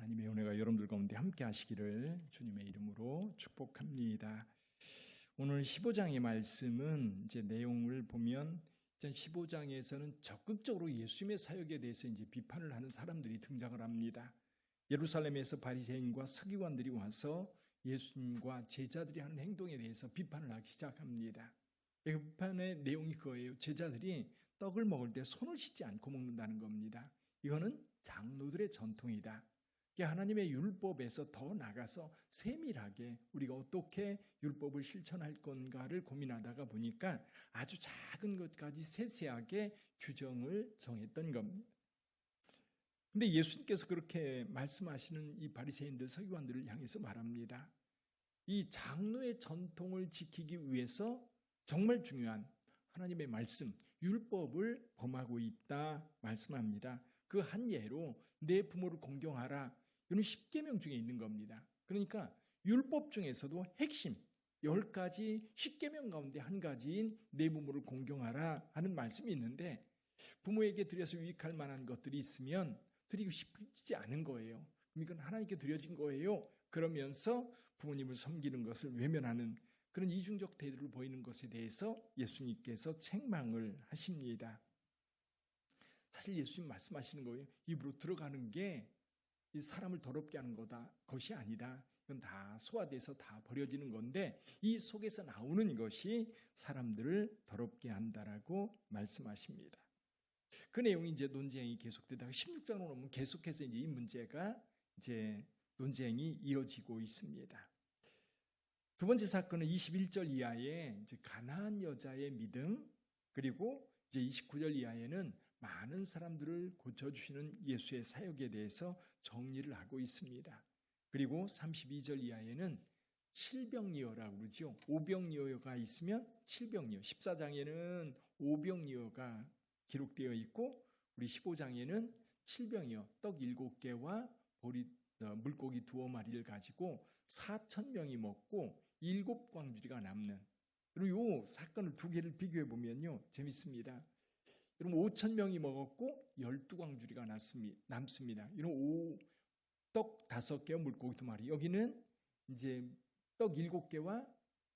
하나님의 은혜가 여러분들 가운데 함께 하시기를 주님의 이름으로 축복합니다. 오늘 15장의 말씀은 이제 내용을 보면 15장에서는 적극적으로 예수님의 사역에 대해서 이제 비판을 하는 사람들이 등장을 합니다. 예루살렘에서 바리새인과 서기관들이 와서 예수님과 제자들이 하는 행동에 대해서 비판을 하기 시작합니다. 이 비판의 내용이 그거예요. 제자들이 떡을 먹을 때 손을 씻지 않고 먹는다는 겁니다. 이거는 장로들의 전통이다. 하나님의 율법에서 더 나가서 세밀하게 우리가 어떻게 율법을 실천할 건가를 고민하다가 보니까 아주 작은 것까지 세세하게 규정을 정했던 겁니다. 근데 예수님께서 그렇게 말씀하시는 이 바리새인들, 서기관들을 향해서 말합니다. 이 장로의 전통을 지키기 위해서 정말 중요한 하나님의 말씀, 율법을 범하고 있다 말씀합니다. 그 한 예로 내 부모를 공경하라. 이건 10계명 중에 있는 겁니다. 그러니까 율법 중에서도 핵심 10가지 10계명 가운데 한 가지인 내 부모를 공경하라 하는 말씀이 있는데 부모에게 드려서 유익할 만한 것들이 있으면 드리고 싶지 않은 거예요. 그럼 이건 하나님께 드려진 거예요. 그러면서 부모님을 섬기는 것을 외면하는 그런 이중적 태도를 보이는 것에 대해서 예수님께서 책망을 하십니다. 사실 예수님 말씀하시는 거예요. 입으로 들어가는 게 이 사람을 더럽게 하는 것이 아니다. 이건 다 소화돼서 다 버려지는 건데 이 속에서 나오는 것이 사람들을 더럽게 한다라고 말씀하십니다. 그 내용이 이제 논쟁이 계속되다가 16장으로 오면 계속해서 이제 이 문제가 이제 논쟁이 이어지고 있습니다. 두 번째 사건은 21절 이하에 이제 가나안 여자의 믿음, 그리고 이제 29절 이하에는 많은 사람들을 고쳐주시는 예수의 사역에 대해서 정리를 하고 있습니다. 그리고 32절 이하에는 칠병리어라고 그러죠. 오병리어가 있으면 칠병리어, 14장에는 오병리어가 기록되어 있고 우리 15장에는 칠병이요, 떡 7개와 물고기 2마리를 가지고 4,000명이 먹고 7광주리가 남는, 그리고 이 사건을 두 개를 비교해 보면요 재밌습니다. 여러분 5,000명이 먹었고 12광주리가 남습니다. 이런 떡 5개와 물고기 2마리, 여기는 이제 떡 7개와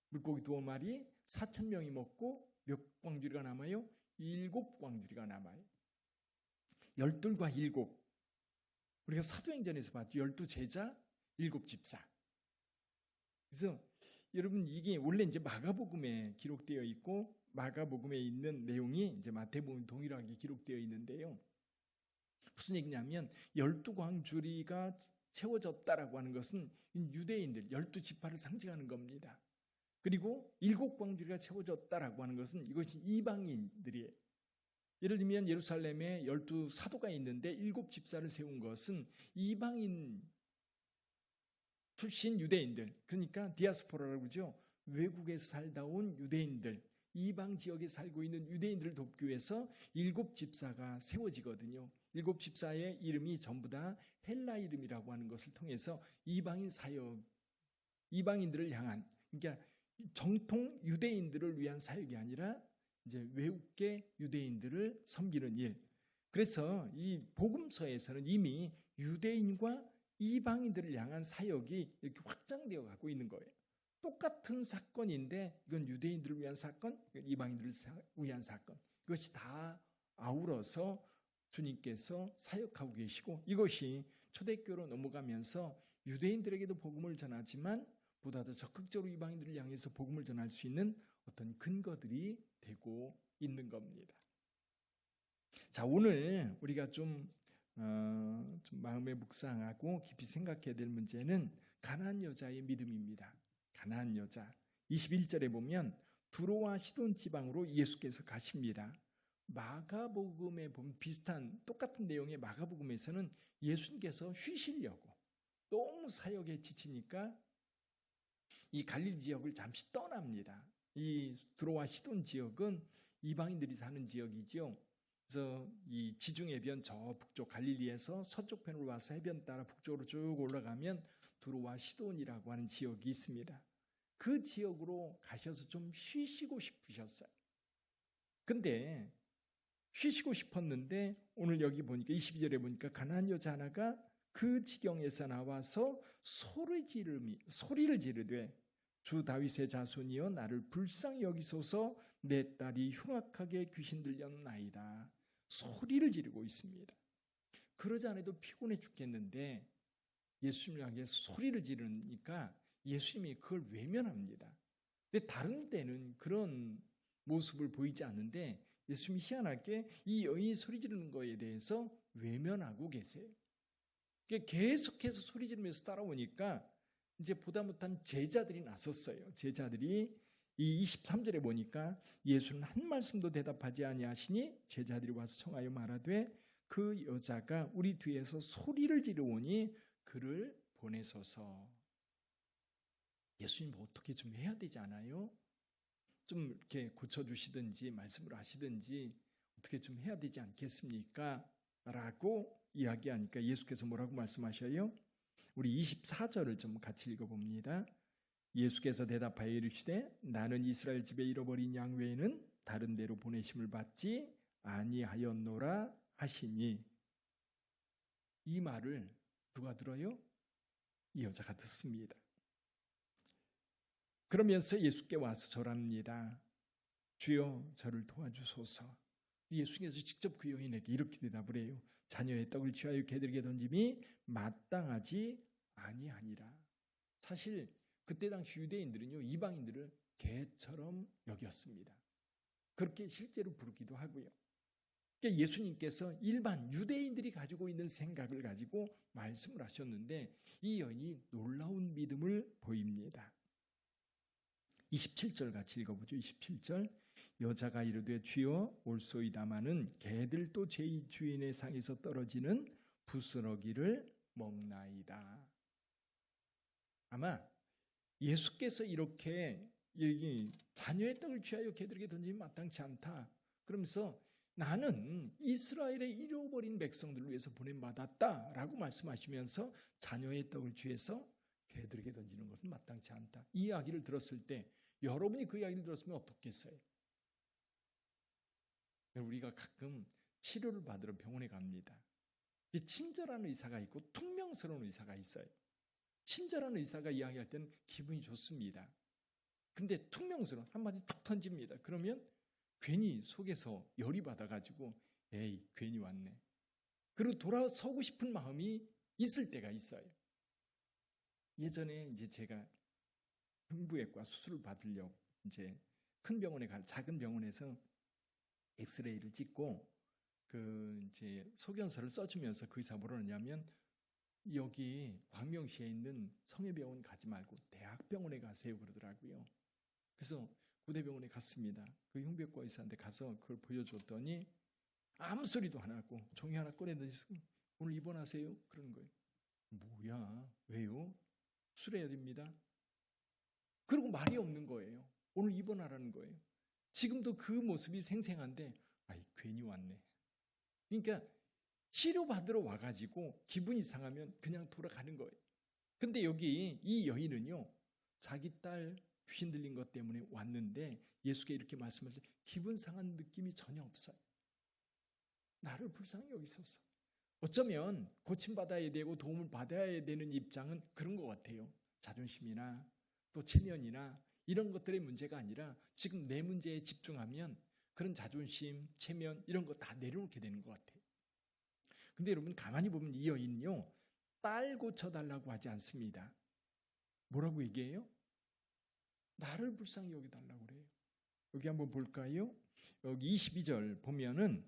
물고기 2마리, 4,000명이 먹고 몇 광주리가 남아요? 7광주리가 남아요. 12과 7. 우리가 사도행전에서 봤죠. 12제자, 7집사. 그래서 여러분 이게 원래 이제 마가복음에 기록되어 있고 마가복음에 있는 내용이 이제 마태복음에 동일하게 기록되어 있는데요. 무슨 얘기냐면 12광주리가 채워졌다라고 하는 것은 유대인들 12지파를 상징하는 겁니다. 그리고 7광주리가 채워졌다라고 하는 것은 이것이 이방인들이에요. 예를 들면 예루살렘에 12사도가 있는데 7집사를 세운 것은 이방인 출신 유대인들, 그러니까 디아스포라라고 그러죠. 외국에 살다 온 유대인들, 이방 지역에 살고 있는 유대인들을 돕기 위해서 7집사가 세워지거든요. 7집사의 이름이 전부 다 헬라 이름이라고 하는 것을 통해서 이방인 사역, 이방인들을 향한, 그러니까 정통 유대인들을 위한 사역이 아니라 이제 외국계 유대인들을 섬기는 일. 그래서 이 복음서에서는 이미 유대인과 이방인들을 향한 사역이 이렇게 확장되어 가고 있는 거예요. 똑같은 사건인데 이건 유대인들을 위한 사건, 이방인들을 위한 사건. 이것이 다 아우러서 주님께서 사역하고 계시고 이것이 초대교로 넘어가면서 유대인들에게도 복음을 전하지만 보다 더 적극적으로 이방인들을 향해서 복음을 전할 수 있는 어떤 근거들이 되고 있는 겁니다. 자, 오늘 우리가 좀 마음에 묵상하고 깊이 생각해야 될 문제는 가나안 여자의 믿음입니다. 가나안 여자 21절에 보면 두로와 시돈 지방으로 예수께서 가십니다. 마가복음에 보면 비슷한 똑같은 내용의 마가복음에서는 예수님께서 쉬시려고 너무 사역에 지치니까 이 갈릴리 지역을 잠시 떠납니다. 이 두로와 시돈 지역은 이방인들이 사는 지역이죠. 그래서 이 지중해변 저 북쪽 갈릴리에서 서쪽 편으로 와서 해변 따라 북쪽으로 쭉 올라가면 두로와 시돈이라고 하는 지역이 있습니다. 그 지역으로 가셔서 좀 쉬시고 싶으셨어요. 근데 쉬시고 싶었는데 오늘 여기 보니까 22절에 보니까 가나안 여자 하나가 그 지경에서 나와서 소리를 지르되 주 다윗의 자손이여 나를 불쌍히 여기소서 내 딸이 흉악하게 귀신 들렸나이다. 소리를 지르고 있습니다. 그러지 않아도 피곤해 죽겠는데 예수님을 향해 소리를 지르니까 예수님이 그걸 외면합니다. 근데 다른 때는 그런 모습을 보이지 않는데 예수님이 희한하게 이 여인이 소리 지르는 거에 대해서 외면하고 계세요. 계속해서 소리 지르면서 따라오니까 이제 보다 못한 제자들이 나섰어요. 제자들이 이 23절에 보니까 예수는 한 말씀도 대답하지 아니하시니 제자들이 와서 청하여 말하되 그 여자가 우리 뒤에서 소리를 지르오니 그를 보내소서. 예수님 어떻게 좀 해야 되지 않아요? 좀 이렇게 고쳐주시든지 말씀을 하시든지 어떻게 좀 해야 되지 않겠습니까? 라고 이야기하니까 예수께서 뭐라고 말씀하셔요? 우리 24절을 좀 같이 읽어봅니다. 예수께서 대답하여 이르시되 나는 이스라엘 집에 잃어버린 양 외에는 다른 데로 보내심을 받지 아니하였노라 하시니, 이 말을 누가 들어요? 이 여자가 듣습니다. 그러면서 예수께 와서 절합니다. 주여 저를 도와주소서. 예수께서 직접 그 여인에게 이렇게 대답을 해요. 자녀의 떡을 취하여 개들에게 던짐이 마땅하지 아니하니라. 사실 그때 당시 유대인들은요, 이방인들을 개처럼 여겼습니다. 그렇게 실제로 부르기도 하고요. 그러니까 예수님께서 일반 유대인들이 가지고 있는 생각을 가지고 말씀을 하셨는데 이 여인이 놀라운 믿음을 보입니다. 27절 같이 읽어보죠. 27절 여자가 이르되 주여 올소이다마는 개들도 제 주인의 상에서 떨어지는 부스러기를 먹나이다. 아마 예수께서 이렇게 자녀의 떡을 취하여 개들에게 던지면 마땅치 않다. 그러면서 나는 이스라엘의 잃어버린 백성들을 위해서 보냄받았다라고 말씀하시면서 자녀의 떡을 취해서 개들에게 던지는 것은 마땅치 않다. 이 이야기를 들었을 때 여러분이 그 이야기를 들었으면 어떻겠어요? 우리가 가끔 치료를 받으러 병원에 갑니다. 친절한 의사가 있고 퉁명스러운 의사가 있어요. 친절한 의사가 이야기할 때는 기분이 좋습니다. 근데 퉁명스러운 한마디 툭 던집니다. 그러면 괜히 속에서 열이 받아가지고 에이 괜히 왔네. 그리고 돌아서고 싶은 마음이 있을 때가 있어요. 예전에 이제 제가 흉부외과 수술을 받으려고 이제 큰 병원에 작은 병원에서 엑스레이를 찍고 그 이제 소견서를 써주면서 그 의사 뭐라 하냐면 여기 광명시에 있는 성해병원 가지 말고 대학병원에 가세요 그러더라고요. 그래서 고대병원에 갔습니다. 그 흉부외과 의사한테 가서 그걸 보여줬더니 아무 소리도 안 하고 종이 하나 꺼내서 오늘 입원하세요 그러는 거예요. 뭐야 왜요? 수술해야 됩니다. 그리고 말이 없는 거예요. 오늘 입원하라는 거예요. 지금도 그 모습이 생생한데 아이 괜히 왔네. 그러니까 치료받으러 와가지고 기분이 이상하면 그냥 돌아가는 거예요. 근데 여기 이 여인은요, 자기 딸 귀신 들린 것 때문에 왔는데 예수께 이렇게 말씀하셨어요. 기분 상한 느낌이 전혀 없어요. 나를 불쌍히 여기소서. 어쩌면 고침받아야 되고 도움을 받아야 되는 입장은 그런 것 같아요. 자존심이나 또 체면이나 이런 것들의 문제가 아니라 지금 내 문제에 집중하면 그런 자존심, 체면 이런 거 다 내려놓게 되는 것 같아요. 근데 여러분 가만히 보면 이 여인은요, 딸 고쳐달라고 하지 않습니다. 뭐라고 얘기해요? 나를 불쌍히 여기달라고 그래요. 여기 한번 볼까요? 여기 22절 보면은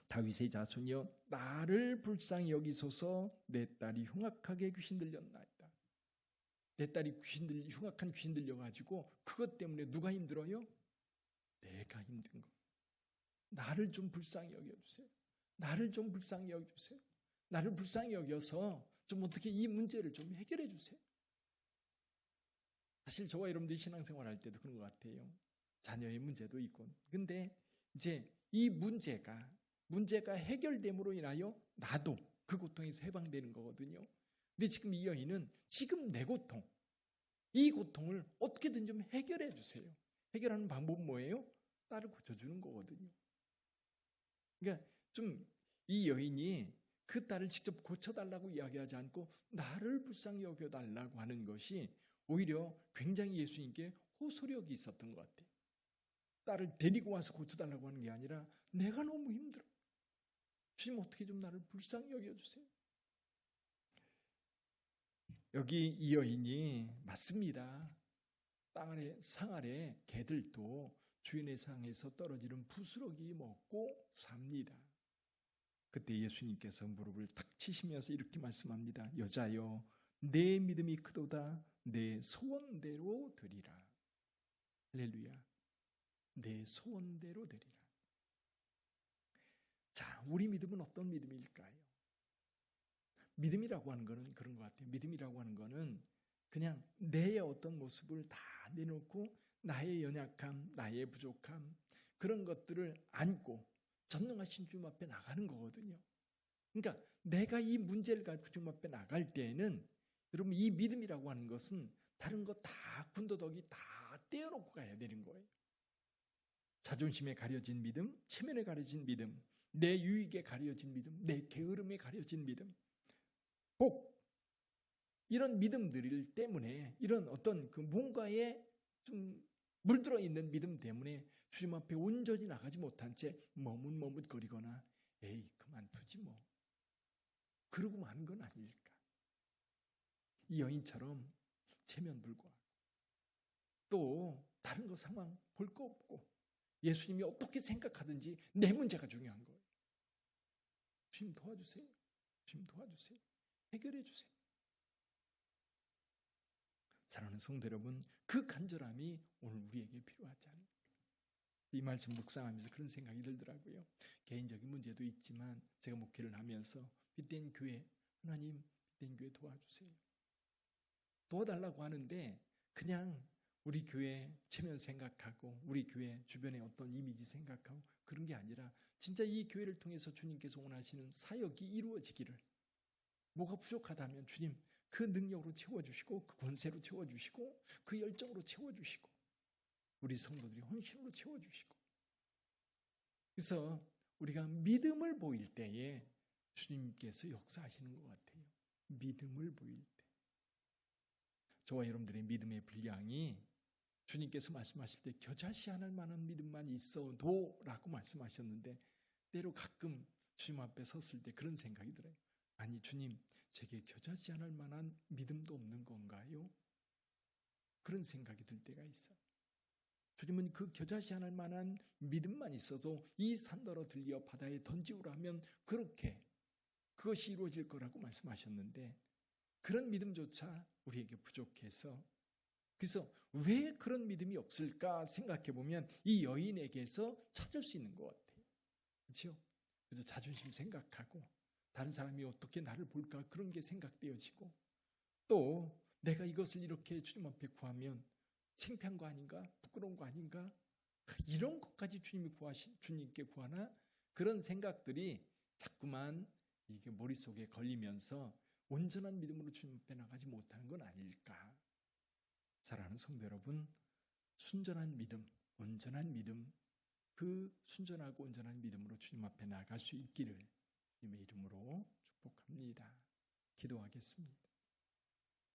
다윗의 자손이여 나를 불쌍히 여기소서 내 딸이 흉악하게 귀신 들렸나이다. 내 딸이 흉악한 귀신 들려가지고 그것 때문에 누가 힘들어요? 내가 힘든 거. 나를 좀 불쌍히 여겨주세요. 나를 좀 불쌍히 여겨주세요. 나를 불쌍히 여겨서 좀 어떻게 이 문제를 좀 해결해 주세요. 사실 저와 여러분들이 신앙생활 할 때도 그런 것 같아요. 자녀의 문제도 있고. 근데 이제 이 문제가 해결됨으로 인하여 나도 그 고통에서 해방되는 거거든요. 근데 지금 이 여인은 지금 내 고통, 이 고통을 어떻게든 좀 해결해 주세요. 해결하는 방법은 뭐예요? 딸을 고쳐주는 거거든요. 그러니까 좀 이 여인이 그 딸을 직접 고쳐달라고 이야기하지 않고 나를 불쌍히 여겨달라고 하는 것이 오히려 굉장히 예수님께 호소력이 있었던 것 같아요. 딸을 데리고 와서 고쳐달라고 하는 게 아니라 내가 너무 힘들어. 주님 어떻게 좀 나를 불쌍히 여겨주세요. 여기 이 여인이 맞습니다. 땅 아래 상 아래 개들도 주인의 상에서 떨어지는 부스러기 먹고 삽니다. 그때 예수님께서 무릎을 탁 치시면서 이렇게 말씀합니다. 여자여, 내 믿음이 크도다. 내 소원대로 되리라. 할렐루야. 내 소원대로 되리라. 자, 우리 믿음은 어떤 믿음일까요? 믿음이라고 하는 거는 그런 것 같아요. 믿음이라고 하는 거는 그냥 내 어떤 모습을 다 내놓고 나의 연약함, 나의 부족함, 그런 것들을 안고 전능하신 주님 앞에 나가는 거거든요. 그러니까 내가 이 문제를 가지고 주님 앞에 나갈 때에는 여러분 이 믿음이라고 하는 것은 다른 거 다 군더더기 다 떼어놓고 가야 되는 거예요. 자존심에 가려진 믿음, 체면에 가려진 믿음, 내 유익에 가려진 믿음, 내 게으름에 가려진 믿음, 꼭 이런 믿음들 때문에 이런 어떤 그 뭔가에 좀 물들어 있는 믿음 때문에 주님 앞에 온전히 나가지 못한 채 머뭇머뭇거리거나 에이 그만두지 뭐 그러고 마는 건 아닐까. 이 여인처럼 체면불구하고 또 다른 거 상황 볼 거 없고 예수님이 어떻게 생각하든지 내 문제가 중요한 거예요. 주님 도와주세요. 주님 도와주세요. 해결해 주세요. 사랑하는 성도 여러분, 그 간절함이 오늘 우리에게 필요하지 않을까. 이 말씀 묵상하면서 그런 생각이 들더라고요. 개인적인 문제도 있지만 제가 목회를 하면서 빗된 교회, 하나님 빗된 교회 도와주세요. 도와달라고 하는데 그냥 우리 교회 체면 생각하고 우리 교회 주변에 어떤 이미지 생각하고 그런 게 아니라 진짜 이 교회를 통해서 주님께서 원하시는 사역이 이루어지기를, 뭐가 부족하다면 주님 그 능력으로 채워주시고 그 권세로 채워주시고 그 열정으로 채워주시고 우리 성도들이 헌신으로 채워주시고, 그래서 우리가 믿음을 보일 때에 주님께서 역사하시는 것 같아요. 믿음을 보일 때 저와 여러분들의 믿음의 분량이 주님께서 말씀하실 때 겨자씨 하나 만한 믿음만 있어도 라고 말씀하셨는데 때로 가끔 주님 앞에 섰을 때 그런 생각이 들어요. 아니 주님 제게 겨자씨 하나 만한 믿음도 없는 건가요? 그런 생각이 들 때가 있어요. 주님은 그 겨자씨 하나 만한 믿음만 있어도 이 산더러 들려 바다에 던지우라 하면 그렇게 그것이 이루어질 거라고 말씀하셨는데 그런 믿음조차 우리에게 부족해서, 그래서 왜 그런 믿음이 없을까 생각해 보면 이 여인에게서 찾을 수 있는 것 같아요. 그렇죠? 그래서 자존심 생각하고 다른 사람이 어떻게 나를 볼까 그런 게 생각되어지고 또 내가 이것을 이렇게 주님 앞에 구하면 창피한 거 아닌가? 부끄러운 거 아닌가? 이런 것까지 주님께 구하나? 그런 생각들이 자꾸만 이게 머릿속에 걸리면서 온전한 믿음으로 주님 앞에 나가지 못하는 건 아닐까? 사랑하는 성도 여러분, 순전한 믿음, 온전한 믿음, 그 순전하고 온전한 믿음으로 주님 앞에 나갈 수 있기를 주님의 이름으로 축복합니다. 기도하겠습니다.